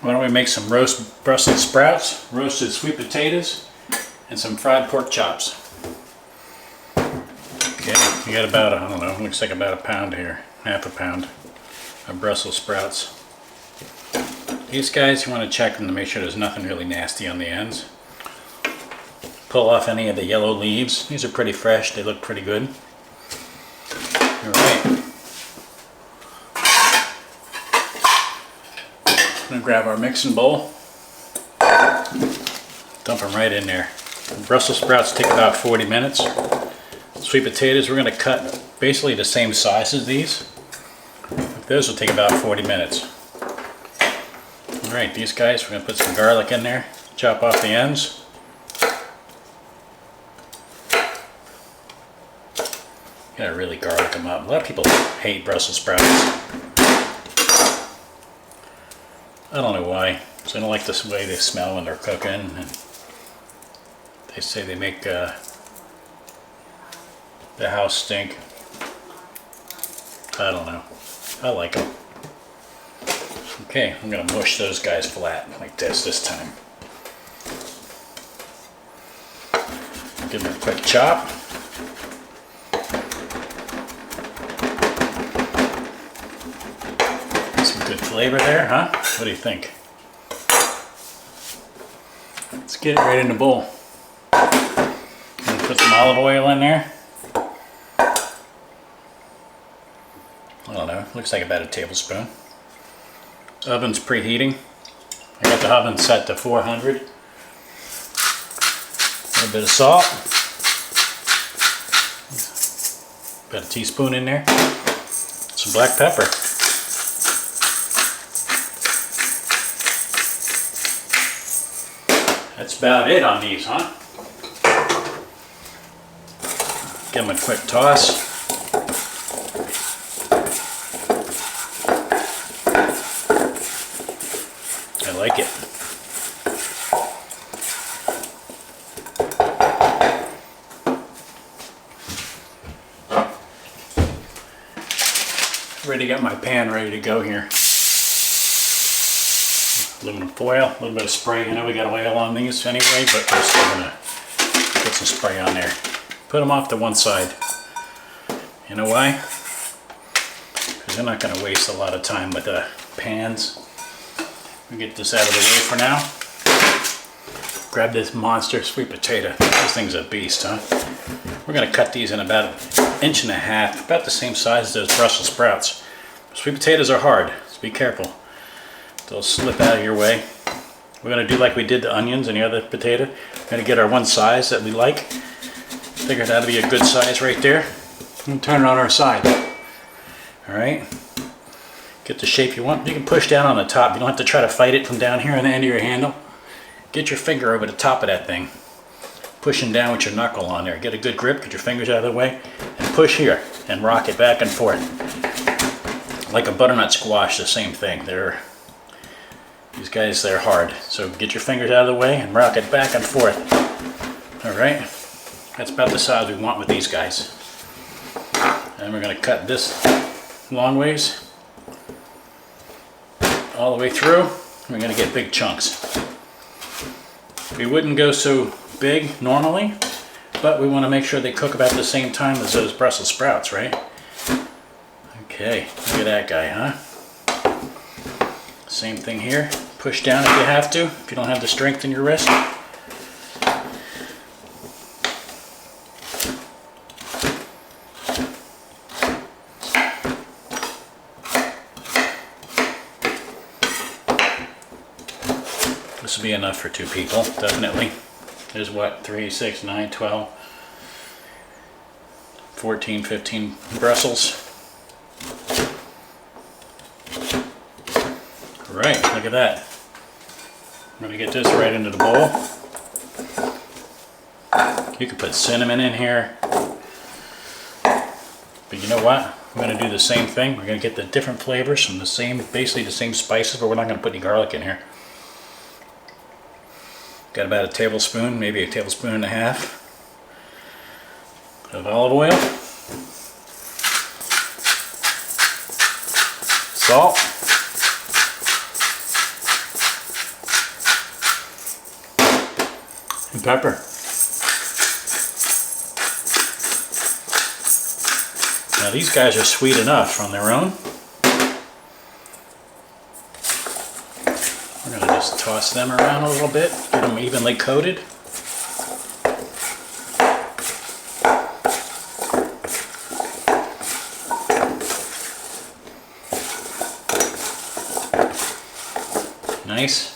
Why don't we make some roast Brussels sprouts, roasted sweet potatoes, and some fried pork chops. Okay, you got about, I don't know, looks like about a pound here, half a pound of Brussels sprouts. These guys, you want to check them to make sure there's nothing really nasty on the ends. Pull off any of the yellow leaves. These are pretty fresh, they look pretty good. Alright. I'm going to grab our mixing bowl. Dump them right in there. The Brussels sprouts take about 40 minutes. Sweet potatoes, we're going to cut basically the same size as these. Those will take about 40 minutes. Alright, these guys, we're going to put some garlic in there. Chop off the ends. You gotta really garlic them up. A lot of people hate Brussels sprouts. I don't know why. So I don't like the way they smell when they're cooking. And they say they make the house stink. I don't know. I like them. Okay, I'm gonna mush those guys flat like this time. Give them a quick chop. Good flavor there, huh? What do you think? Let's get it right in the bowl. Put some olive oil in there. I don't know, looks like about a tablespoon. Oven's preheating. I got the oven set to 400. A little bit of salt. About a teaspoon in there. Some black pepper. That's about it on these, huh? Give them a quick toss. I like it. Ready to get my pan ready to go here. Aluminum foil, a little bit of spray. I know we got oil on these anyway, but we're still gonna put some spray on there. Put them off to one side. You know why? Because they're not gonna waste a lot of time with the pans. We'll get this out of the way for now. Grab this monster sweet potato. This thing's a beast, huh? We're gonna cut these in about 1.5 inches, about the same size as those Brussels sprouts. Sweet potatoes are hard, so be careful. They'll slip out of your way. We're going to do like we did the onions and the other potato. We're going to get our one size that we like. Figure that'll be a good size right there. And turn it on our side. Alright. Get the shape you want. You can push down on the top. You don't have to try to fight it from down here on the end of your handle. Get your finger over the top of that thing. Pushing down with your knuckle on there. Get a good grip. Get your fingers out of the way. And push here. And rock it back and forth. Like a butternut squash, the same thing. These guys, they're hard. So get your fingers out of the way and rock it back and forth. Alright, that's about the size we want with these guys. And we're going to cut this long ways all the way through. We're going to get big chunks. We wouldn't go so big normally, but we want to make sure they cook about the same time as those Brussels sprouts, right? Okay, look at that guy, huh? Same thing here. Push down if you have to, if you don't have the strength in your wrist. This will be enough for 2 people, definitely. There's what, 3, 6, 9, 12, 14, 15 Brussels. Right, look at that. I'm going to get this right into the bowl. You could put cinnamon in here. But you know what? We're going to do the same thing. We're going to get the different flavors from the same, basically the same spices, but we're not going to put any garlic in here. Got about a tablespoon, maybe a tablespoon and a half of olive oil. Salt. and pepper. Now these guys are sweet enough on their own. We're going to just toss them around a little bit, get them evenly coated. Nice.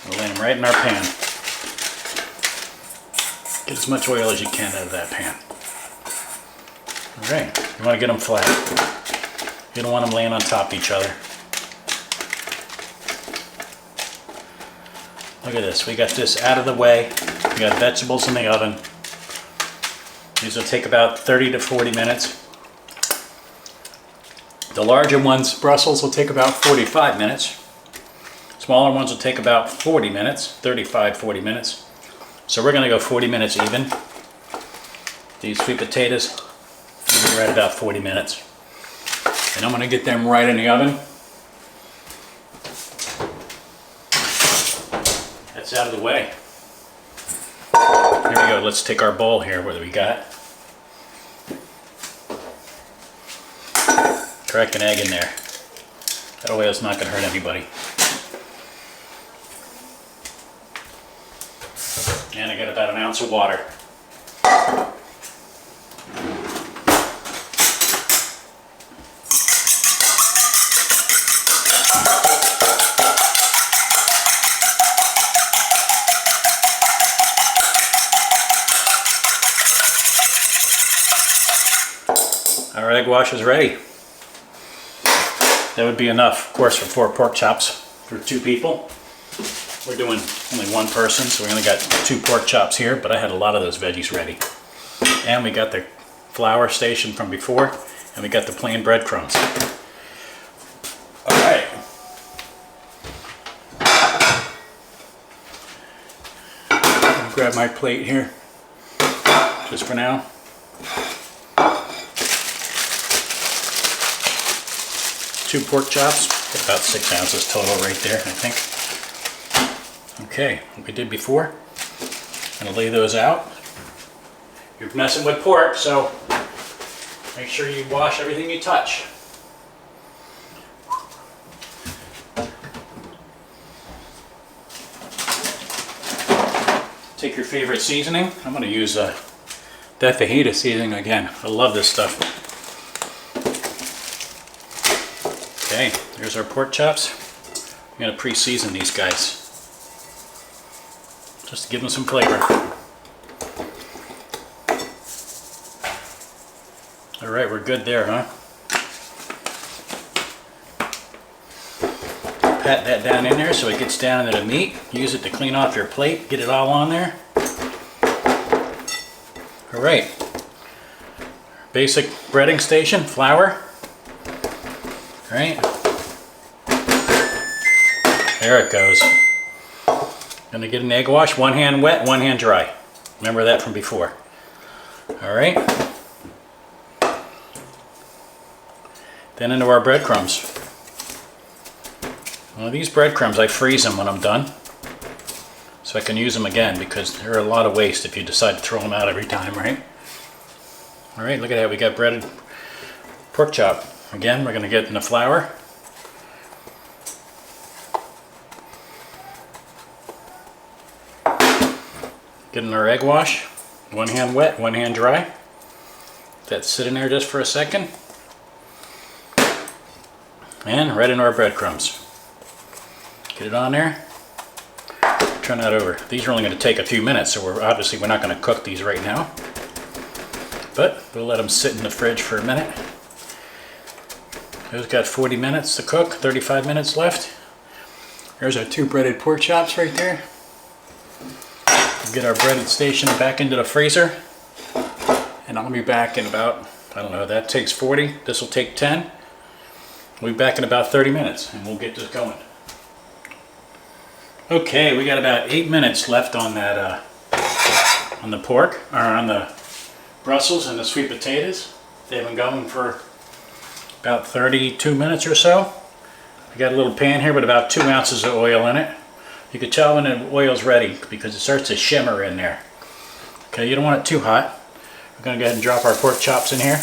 We'll lay them right in our pan. Get as much oil as you can out of that pan. Alright, you want to get them flat. You don't want them laying on top of each other. Look at this, we got this out of the way. We got vegetables in the oven. These will take about 30 to 40 minutes. The larger ones, Brussels, will take about 45 minutes. Smaller ones will take about 40 minutes, 35, 40 minutes. So we're going to go 40 minutes even. These sweet potatoes, we're at about 40 minutes. And I'm going to get them right in the oven. That's out of the way. Here we go, let's take our bowl here. What do we got? Crack an egg in there. That way it's not going to hurt anybody. And I got about an ounce of water. Our egg wash is ready. That would be enough, of course, for 4 pork chops for 2 people. We're doing only 1 person, so we only got 2 pork chops here, but I had a lot of those veggies ready. And we got the flour station from before, and we got the plain breadcrumbs. All right. I'll grab my plate here, just for now. Two pork chops, about 6 ounces total right there, I think. Okay, like we did before. I'm gonna lay those out. You're messing with pork, so make sure you wash everything you touch. Take your favorite seasoning. I'm gonna use that fajita seasoning again. I love this stuff. Okay, there's our pork chops. I'm going to pre-season these guys, just to give them some flavor. Alright, we're good there, huh? Pat that down in there so it gets down into the meat. Use it to clean off your plate, get it all on there. Alright, basic breading station, flour. Right, there it goes. Gonna get an egg wash, 1 hand wet, 1 hand dry. Remember that from before. All right. Then into our breadcrumbs. Well, these breadcrumbs, I freeze them when I'm done, so I can use them again, because they're a lot of waste if you decide to throw them out every time, right? All right, look at that. We got breaded pork chop. Again, we're going to get in the flour. Get in our egg wash. 1 hand wet, 1 hand dry. That's sitting there just for a second. And right into our breadcrumbs. Get it on there. Turn that over. These are only going to take a few minutes, so we're not going to cook these right now. But we'll let them sit in the fridge for a minute. Those got 40 minutes to cook, 35 minutes left. There's our 2 breaded pork chops right there. We'll get our breaded station back into the freezer. And I'll be back in about, I don't know, that takes 40. This will take 10. We'll be back in about 30 minutes and we'll get this going. Okay, we got about 8 minutes left on that, on the pork, or on the Brussels and the sweet potatoes. They've been going for about 32 minutes or so. I got a little pan here with about 2 ounces of oil in it. You can tell when the oil's ready because it starts to shimmer in there. Okay, you don't want it too hot. We're going to go ahead and drop our pork chops in here.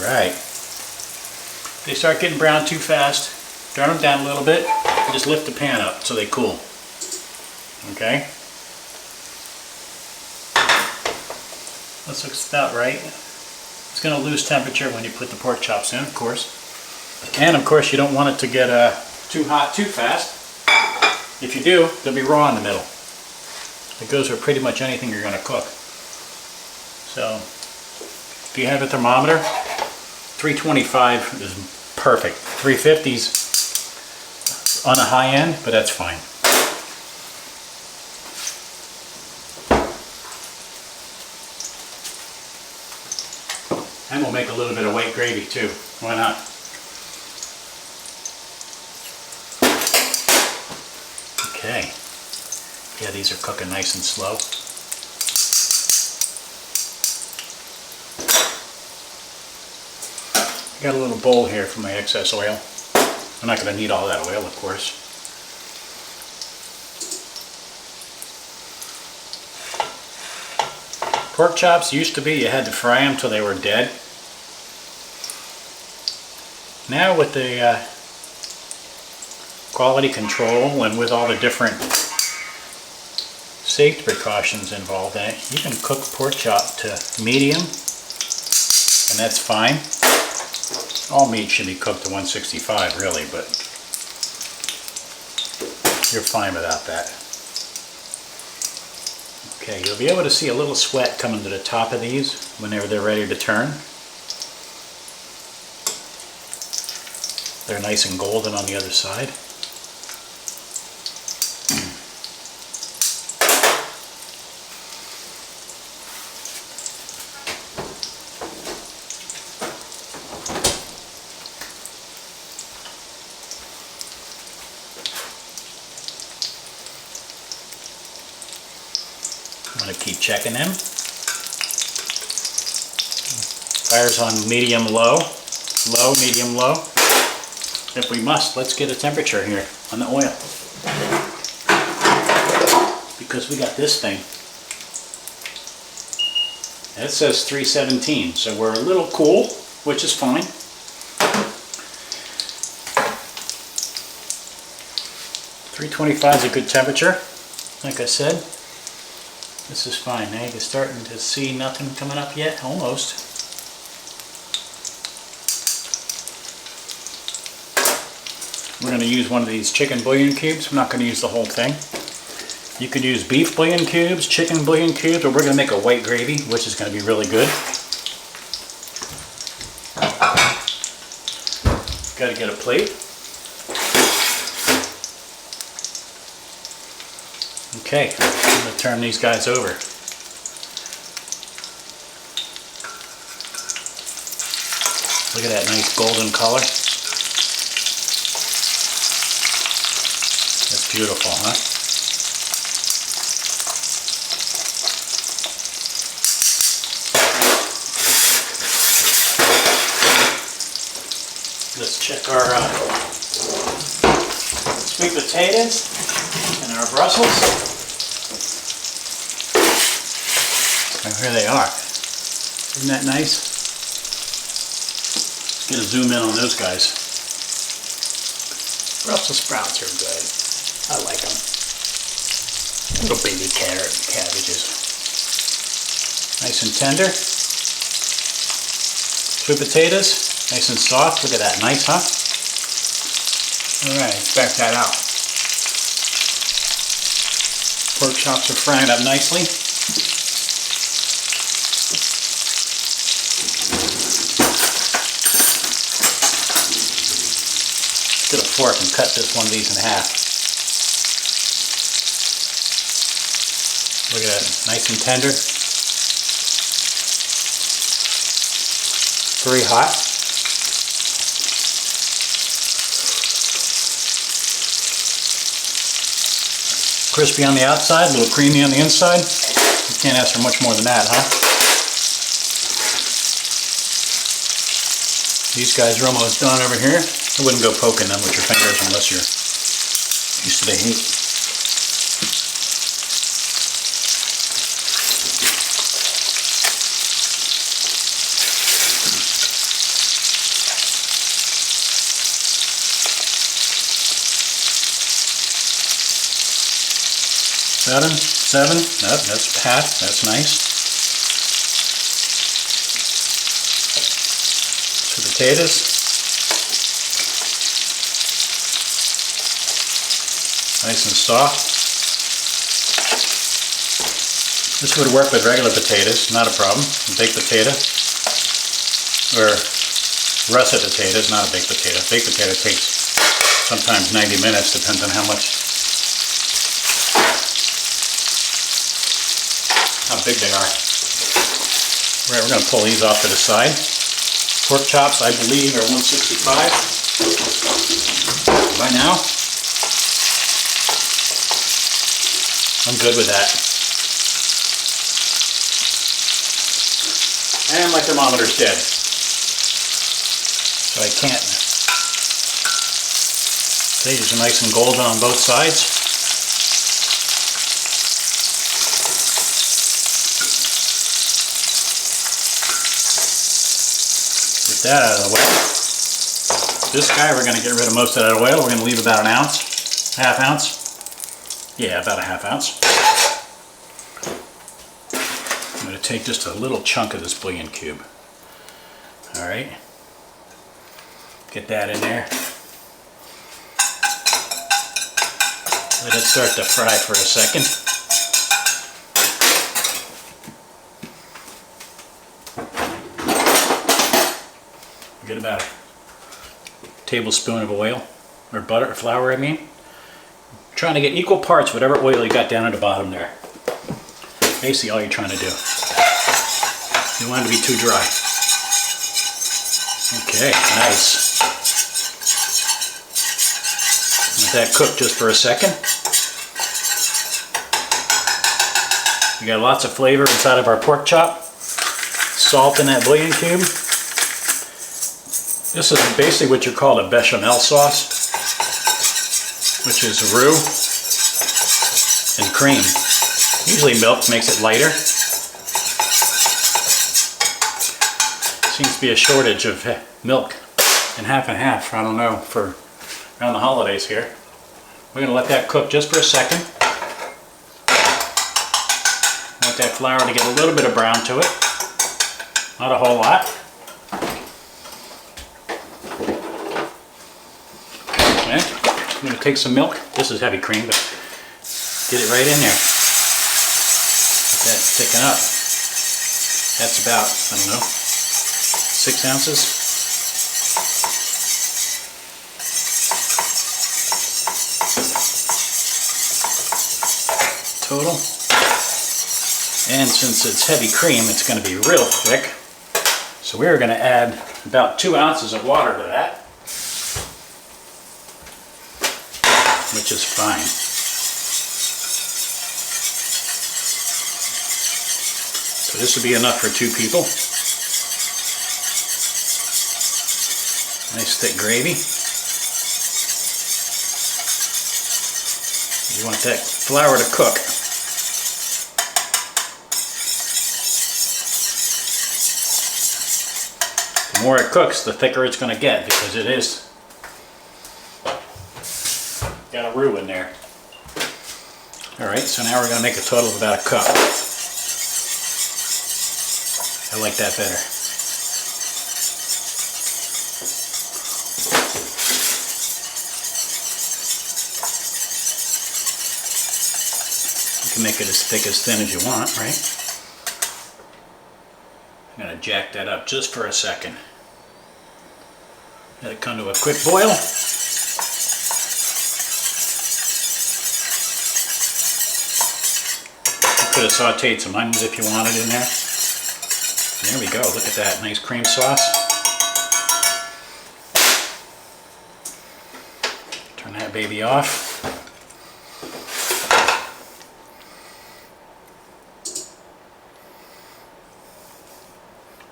Right. If they start getting brown too fast, turn them down a little bit and just lift the pan up so they cool. Okay? This looks about right. It's going to lose temperature when you put the pork chops in, of course. And of course you don't want it to get too hot too fast. If you do, they'll be raw in the middle. It goes for pretty much anything you're going to cook. So, if you have a thermometer, 325 is perfect. 350's on the high end, but that's fine. And we'll make a little bit of white gravy too. Why not? Okay. Yeah, these are cooking nice and slow. I got a little bowl here for my excess oil. I'm not going to need all that oil, of course. Pork chops used to be you had to fry them till they were dead. Now with the quality control and with all the different safety precautions involved in it, you can cook pork chop to medium, and that's fine. All meat should be cooked to 165 really, but you're fine without that. Okay, you'll be able to see a little sweat coming to the top of these whenever they're ready to turn. They're nice and golden on the other side. I'm going to keep checking them. Fire's on medium low, low, medium low. If we must, let's get a temperature here on the oil. Because we got this thing. And it says 317, so we're a little cool, which is fine. 325 is a good temperature, like I said. This is fine. Now you're starting to see nothing coming up yet, almost. We're going to use one of these chicken bouillon cubes. I'm not going to use the whole thing. You could use beef bouillon cubes, chicken bouillon cubes, or we're going to make a white gravy, which is going to be really good. Got to get a plate. Okay, I'm going to turn these guys over. Look at that nice golden color. That's beautiful, huh? Let's check our sweet potatoes and our Brussels. And here they are. Isn't that nice? Let's get a zoom in on those guys. Brussels sprouts are good. I like them. Little baby carrot and cabbages. Nice and tender. Sweet potatoes. Nice and soft. Look at that. Nice, huh? Alright, let's back that out. Pork chops are frying up nicely. Get a fork and cut one of these in half. Look at that. Nice and tender. Very hot. Crispy on the outside, a little creamy on the inside. You can't ask for much more than that, huh? These guys are almost done over here. I wouldn't go poking them with your fingers unless you're used to the heat. Seven. Nope, that's half. That's nice. So potatoes. Nice and soft. This would work with regular potatoes, not a problem. A baked potato. Or russet potatoes, not a baked potato. Baked potato takes sometimes 90 minutes, depends on how big they are. Right, we're going to pull these off to the side. Pork chops, I believe, are 165 by now. I'm good with that. And my thermometer's dead. So I can't. These are nice and golden on both sides. Get that out of the way. This guy, we're going to get rid of most of that oil. We're going to leave about an ounce, half ounce. Yeah, about a half ounce. I'm going to take just a little chunk of this bouillon cube. Alright. Get that in there. Let it start to fry for a second. Get about a tablespoon of oil, or butter, or flour I mean. Trying to get equal parts whatever oil you got down at the bottom there. Basically all you're trying to do. You don't want it to be too dry. Okay, nice. Let that cook just for a second. We got lots of flavor inside of our pork chop. Salt in that bouillon cube. This is basically what you call a bechamel sauce, which is roux and cream. Usually milk makes it lighter. Seems to be a shortage of milk and half, I don't know, for around the holidays here. We're going to let that cook just for a second. Want that flour to get a little bit of brown to it. Not a whole lot. Okay, I'm going to take some milk. This is heavy cream, but get it right in there. Let that thicken up. That's about, I don't know, 6 ounces. Total. And since it's heavy cream, it's going to be real thick. So we're going to add about 2 ounces of water to that, which is fine. So this would be enough for 2 people. Nice thick gravy. You want that flour to cook. The more it cooks, the thicker it's going to get, because it is got a roux in there. Alright, so now we're going to make a total of about a cup. I like that better. You can make it as thick as thin as you want, right? I'm going to jack that up just for a second. Let it come to a quick boil. Could have sauteed some onions if you wanted in there. There we go, look at that, nice cream sauce. Turn that baby off.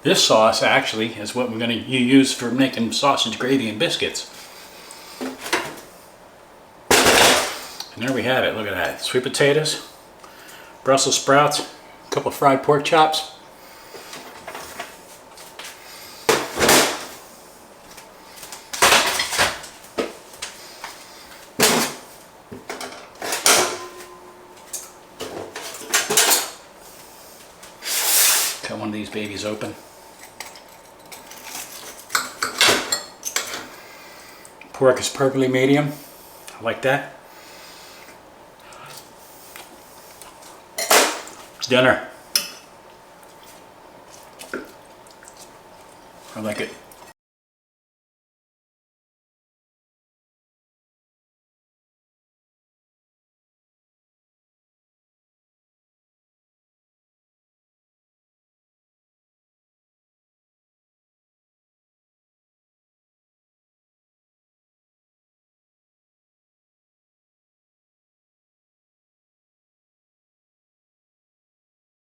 This sauce actually is what we're going to use for making sausage gravy and biscuits. And there we have it. Look at that. Sweet potatoes, Brussels sprouts, a couple of fried pork chops. Cut one of these babies open. Pork is perfectly medium. I like that. Dinner. I like it.